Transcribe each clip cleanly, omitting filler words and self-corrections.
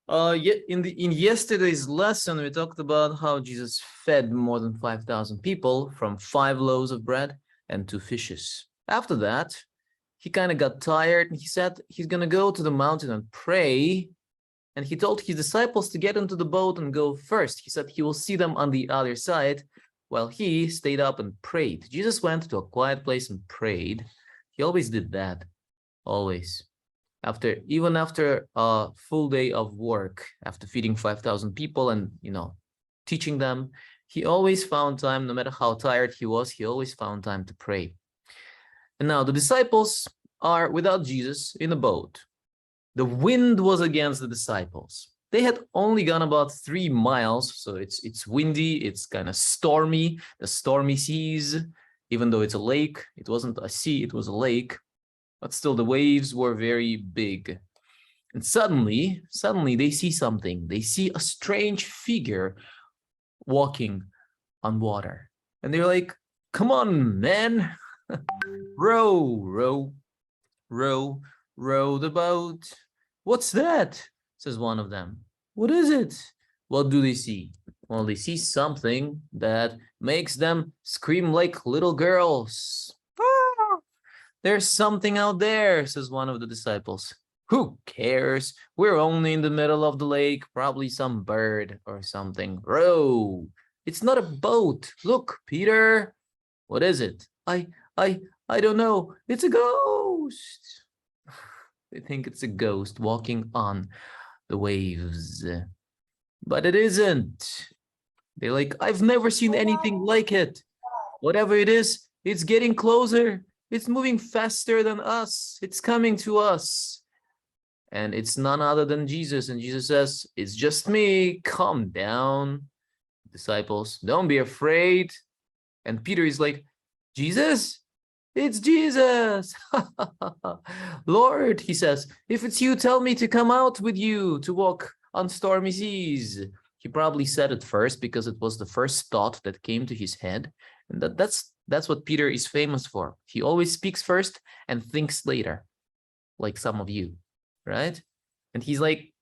In yesterday's lesson, we talked about how Jesus fed more than 5,000 people from 5 loaves of bread and 2 fishes. After that, he kind of got tired and he said he's going to go to the mountain and pray. And he told his disciples to get into the boat and go first. He said he will see them on the other side while he stayed up and prayed. Jesus went to a quiet place and prayed. He always did that, always. Even after a full day of work, after feeding 5,000 people and, teaching them, he always found time, no matter how tired he was, he always found time to pray. And now the disciples are without Jesus in a boat. The wind was against the disciples. They had only gone about 3 miles, so it's windy, it's kind of stormy, the stormy seas, even though it's a lake. It wasn't a sea, it was a lake. But still, the waves were very big. And suddenly they see something. They see a strange figure walking on water. And they're like, come on, man. Row, row, row, row the boat. What's that? Says one of them. What is it? What do they see? Well, they see something that makes them scream like little girls. There's something out there, says one of the disciples. Who cares? We're only in the middle of the lake, probably some bird or something. Row. It's not a boat. Look, Peter. What is it? I don't know. It's a ghost. They think it's a ghost walking on the waves. But it isn't. They're like, I've never seen anything like it. Whatever it is, it's getting closer. It's moving faster than us. It's coming to us. And it's none other than Jesus. And Jesus says, it's just me. Calm down, disciples. Don't be afraid. And Peter is like, Jesus? It's Jesus. Lord, he says, if it's you, tell me to come out with you to walk on stormy seas. He probably said it first because it was the first thought that came to his head. And that's what Peter is famous for. He always speaks first and thinks later, like some of you, right? And he's like,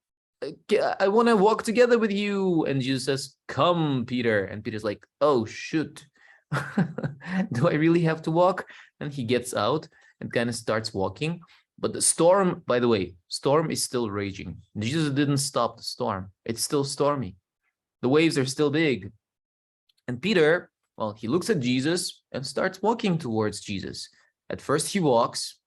I want to walk together with you. And Jesus says, come, Peter. And Peter's like, oh, shoot. Do I really have to walk? And he gets out and kind of starts walking. But the storm, by the way, storm is still raging. Jesus didn't stop the storm. It's still stormy. The waves are still big. And Peter, well, he looks at Jesus and starts walking towards Jesus. At first he walks.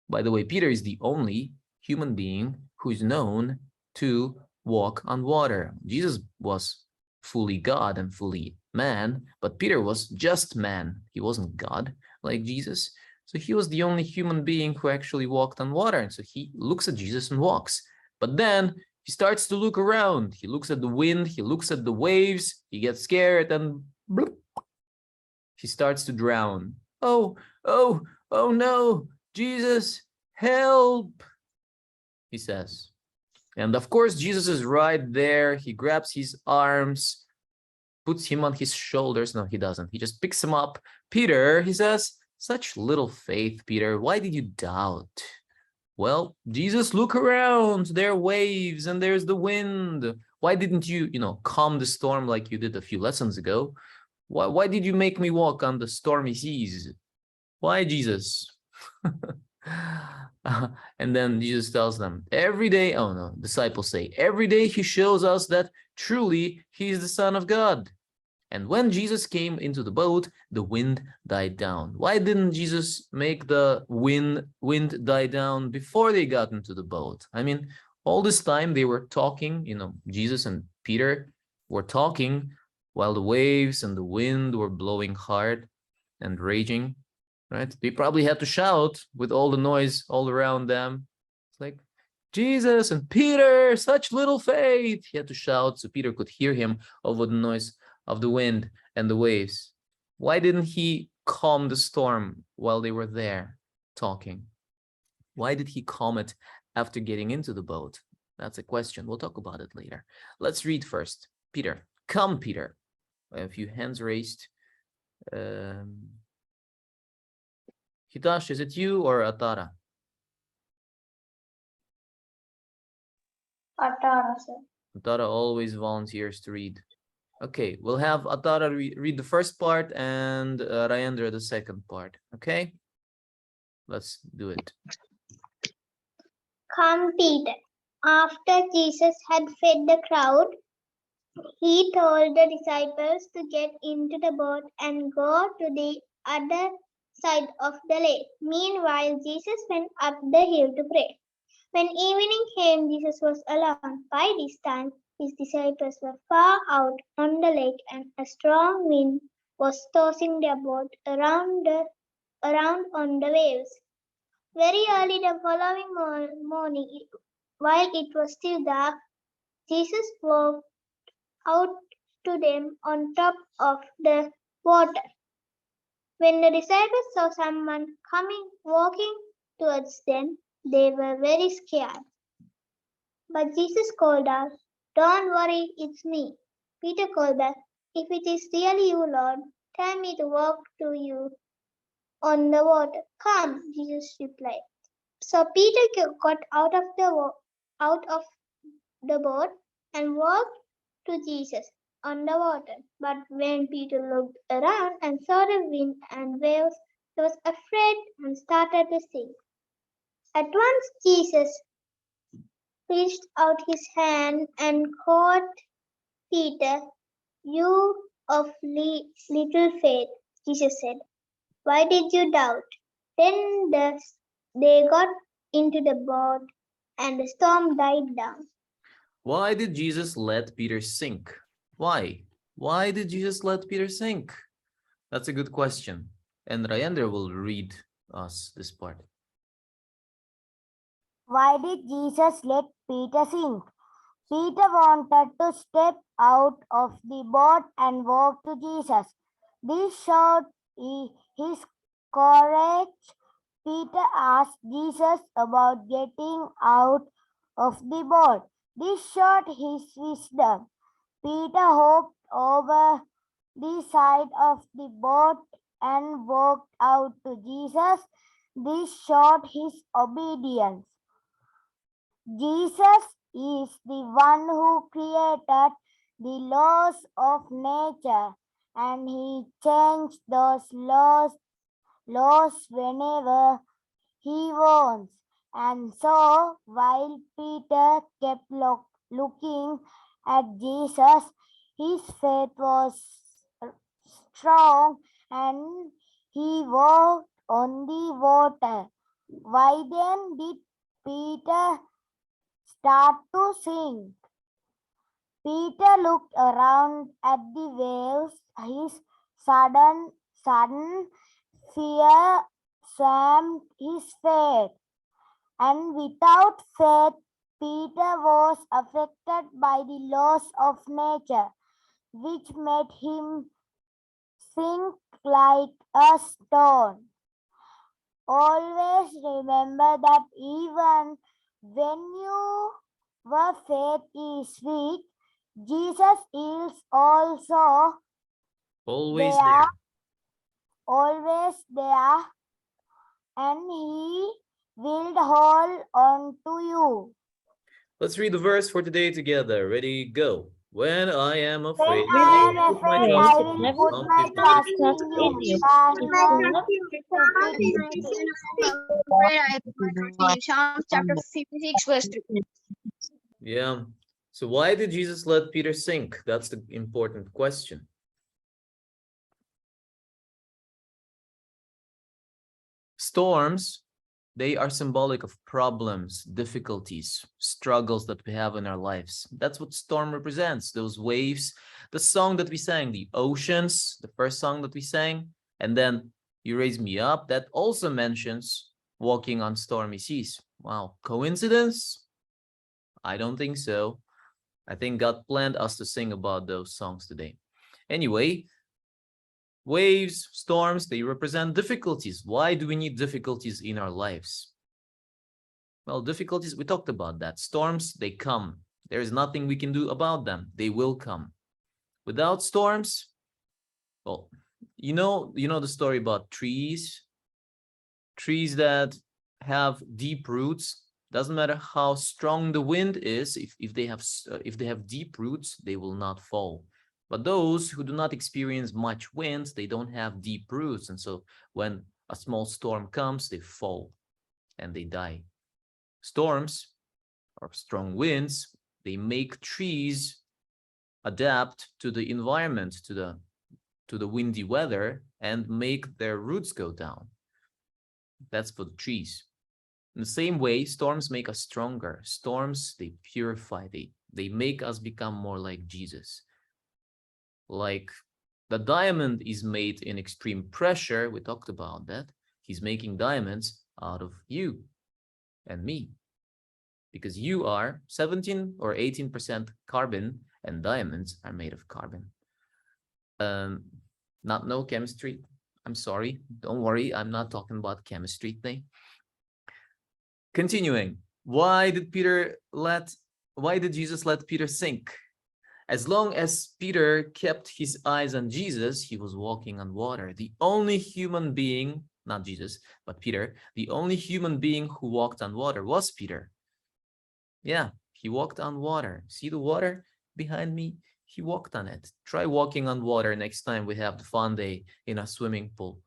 By the way, Peter is the only human being who is known to walk on water. Jesus was fully God and fully man, but Peter was just man. He wasn't God like Jesus. So he was the only human being who actually walked on water. And so he looks at Jesus and walks. But then he starts to look around. He looks at the wind. He looks at the waves. He gets scared and bloop, he starts to drown. Oh no, Jesus, help, he says. And of course, Jesus is right there. He grabs his arms, puts him on his shoulders. No, he doesn't. He just picks him up. Peter, he says, such little faith, Peter. Why did you doubt? Well, Jesus, look around. There are waves and there's the wind. Why didn't you, calm the storm like you did a few lessons ago? Why did you make me walk on the stormy seas? Why, Jesus? And then Jesus tells them, every day, oh no, disciples say, every day he shows us that truly he is the Son of God. And when Jesus came into the boat, the wind died down. Why didn't Jesus make the wind die down before they got into the boat? I mean, all this time they were talking, Jesus and Peter were talking while the waves and the wind were blowing hard and raging, right? They probably had to shout with all the noise all around them. It's like, Jesus and Peter, such little faith. He had to shout so Peter could hear him over the noise of the wind and the waves. Why didn't he calm the storm while they were there talking? Why did he calm it after getting into the boat? That's a question. We'll talk about it later. Let's read first. Peter, come, Peter. I have a few hands raised. Hitash, is it you or Atara? Atara, sir. Atara always volunteers to read. Okay, we'll have Atara read the first part and Rayendra the second part. Okay, let's do it. Come, Peter. After Jesus had fed the crowd, he told the disciples to get into the boat and go to the other side of the lake. Meanwhile, Jesus went up the hill to pray. When evening came, Jesus was alone. By this time, his disciples were far out on the lake, and a strong wind was tossing their boat around on the waves. Very early the following morning, while it was still dark, Jesus walked out to them on top of the water. When the disciples saw someone walking towards them, they were very scared. But Jesus called out, "Don't worry, it's me." Peter called back, "If it is really you, Lord, tell me to walk to you on the water." "Come," Jesus replied. So Peter got out of the boat and walked to Jesus on the water. But when Peter looked around and saw the wind and waves, he was afraid and started to sink. At once Jesus reached out his hand and caught Peter. "You of little faith," Jesus said, "why did you doubt?" Then they got into the boat and the storm died down. Why did Jesus let Peter sink? Why? Why did Jesus let Peter sink? That's a good question. And Rayendra will read us this part. Why did Jesus let Peter sink? Peter wanted to step out of the boat and walk to Jesus. This showed his courage. Peter asked Jesus about getting out of the boat. This showed his wisdom. Peter hopped over the side of the boat and walked out to Jesus. This showed his obedience. Jesus is the one who created the laws of nature, and he changed those laws whenever he wants. And so, while Peter kept looking at Jesus, his faith was strong and he walked on the water. Why then did Peter start to sink? Peter looked around at the waves. His sudden fear swamped his faith. And without faith, Peter was affected by the laws of nature, which made him sink like a stone. Always remember that even when your faith is weak, Jesus is also Always there. Always there, and he will hold on to you. Let's read the verse for today together. Ready, go. When I am afraid, When I am afraid, I will put my trust in you. Psalms chapter 56, verse 3. Yeah. So why did Jesus let Peter sink? That's the important question. Storms, they are symbolic of problems, difficulties, struggles that we have in our lives. That's what storm represents, those waves. The song that we sang, the oceans, the first song that we sang, and then You Raise Me Up, that also mentions walking on stormy seas. Wow, coincidence? I don't think so. I think God planned us to sing about those songs today. Anyway, waves, storms, they represent difficulties. Why do we need difficulties in our lives? Well, difficulties, we talked about that. Storms, they come. There is nothing we can do about them. They will come. Without storms, well, you know the story about trees that have deep roots. Doesn't matter how strong the wind is, if they have deep roots, they will not fall. But those who do not experience much wind, they don't have deep roots. And so when a small storm comes, they fall and they die. Storms or strong winds, they make trees adapt to the environment, to the windy weather, and make their roots go down. That's for the trees. In the same way, storms make us stronger. Storms, they purify, they make us become more like Jesus. Like the diamond is made in extreme pressure, we talked about that. He's making diamonds out of you and me, because you are 17 or 18% carbon and diamonds are made of carbon. Not no chemistry. I'm sorry. Don't worry. I'm not talking about chemistry thing. Continuing. Why did Jesus let Peter sink? As long as Peter kept his eyes on Jesus, he was walking on water. The only human being, not Jesus, but Peter, the only human being who walked on water was Peter. Yeah, he walked on water. See the water behind me? He walked on it. Try walking on water next time we have the fun day in a swimming pool.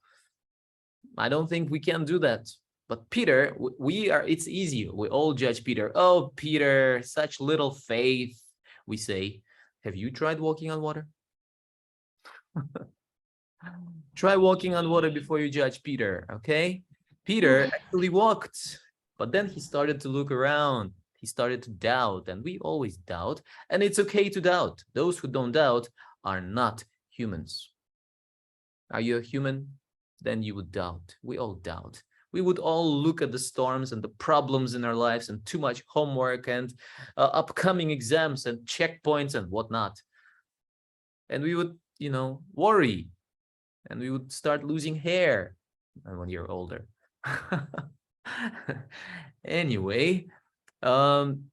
I don't think we can do that. But Peter, it's easy. We all judge Peter. Oh, Peter, such little faith, we say. Have you tried walking on water? Try walking on water before you judge Peter, okay? Peter actually walked, but then he started to look around. He started to doubt, and we always doubt, and it's okay to doubt. Those who don't doubt are not humans. Are you a human? Then you would doubt. We all doubt. We would all look at the storms and the problems in our lives and too much homework and upcoming exams and checkpoints and whatnot. And we would, worry, and we would start losing hair when you're older. Anyway, and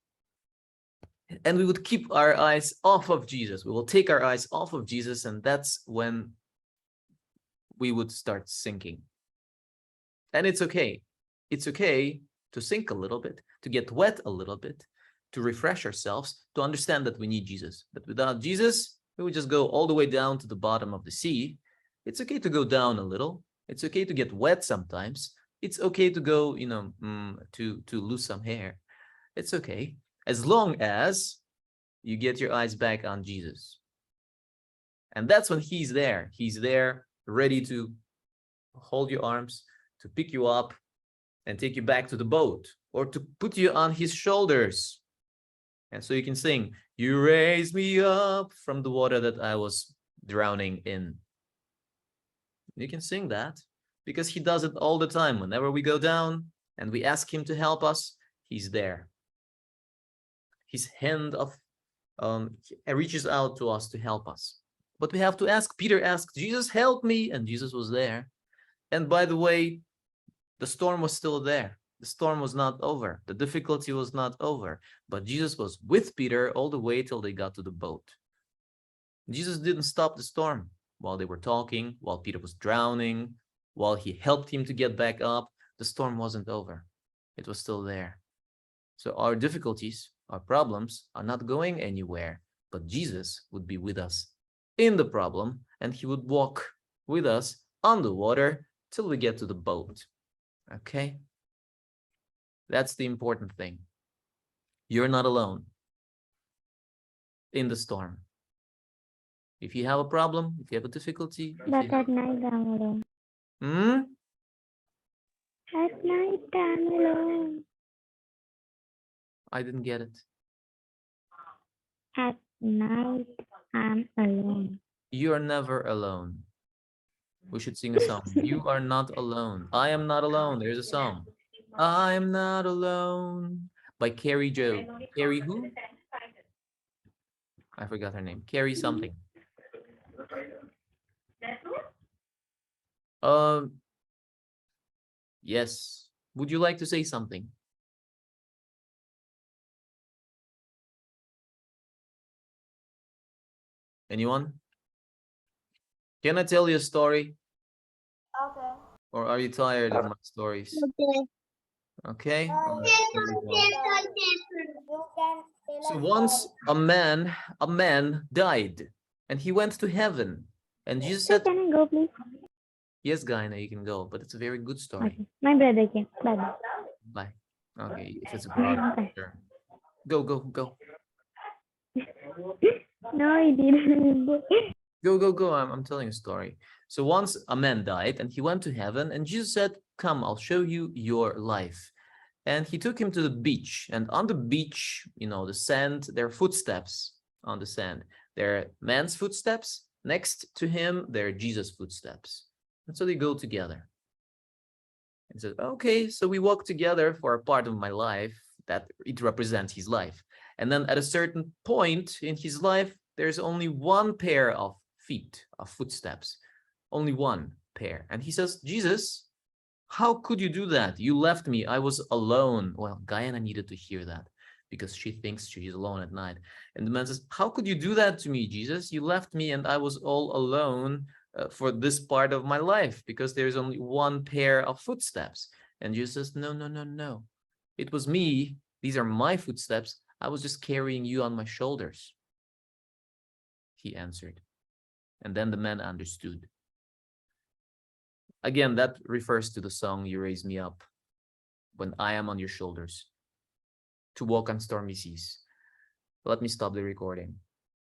we would keep our eyes off of Jesus. We will take our eyes off of Jesus, and that's when we would start sinking. And it's okay. It's okay to sink a little bit, to get wet a little bit, to refresh ourselves, to understand that we need Jesus. But without Jesus, we would just go all the way down to the bottom of the sea. It's okay to go down a little. It's okay to get wet sometimes. It's okay to go, to lose some hair. It's okay, as long as you get your eyes back on Jesus. And that's when he's there. He's there, ready to hold your arms, to pick you up and take you back to the boat, or to put you on his shoulders. And so you can sing, "You raised me up from the water that I was drowning in." You can sing that because he does it all the time. Whenever we go down and we ask him to help us, he's there. His hand reaches out to us to help us. But we have to ask. Peter asked, "Jesus, help me," and Jesus was there. And by the way, the storm was still there. The storm was not over. The difficulty was not over. But Jesus was with Peter all the way till they got to the boat. Jesus didn't stop the storm while they were talking, while Peter was drowning, while he helped him to get back up. The storm wasn't over. It was still there. So our difficulties, our problems are not going anywhere, but Jesus would be with us in the problem, and he would walk with us on the water till we get to the boat. Okay? That's the important thing. You're not alone in the storm. If you have a problem, if you have a difficulty, But at night I'm alone. At night I'm alone. I didn't get it. At night I'm alone. You are never alone. We should sing a song. You are not alone. I am not alone. There's a song. I am not alone by Carrie Joe. Carrie who? I forgot her name. Carrie something. Yes. Would you like to say something? Anyone? Can I tell you a story? Okay. Or are you tired of my stories? Okay. Okay. No, All right, yes, very well. You can tell So us once a man died and he went to heaven, and Jesus said, Can I go, please? yes, Gaina, you can go, but it's a very good story. Okay. My brother came. Bye. Bye. Okay, if it's a brother, Bye. sure. Go. No, he didn't. Go. I'm telling a story. So once a man died and he went to heaven, and Jesus said, come, I'll show you your life. And he took him to the beach, and on the beach, the sand, there are footsteps on the sand. There are man's footsteps. Next to him, there are Jesus' footsteps. And so they go together. And said, okay, so we walk together for a part of my life that it represents his life. And then at a certain point in his life, there's only one pair of feet, of footsteps, only one pair. And he says, Jesus, how could you do that? You left me. I was alone. Well, Guyana needed to hear that because she thinks she's alone at night. And the man says, how could you do that to me, Jesus? You left me and I was all alone for this part of my life because there's only one pair of footsteps. And Jesus says, no. It was me. These are my footsteps. I was just carrying you on my shoulders. He answered. And then the man understood. Again, that refers to the song, You Raise Me Up, when I am on your shoulders, to walk on stormy seas. Let me stop the recording.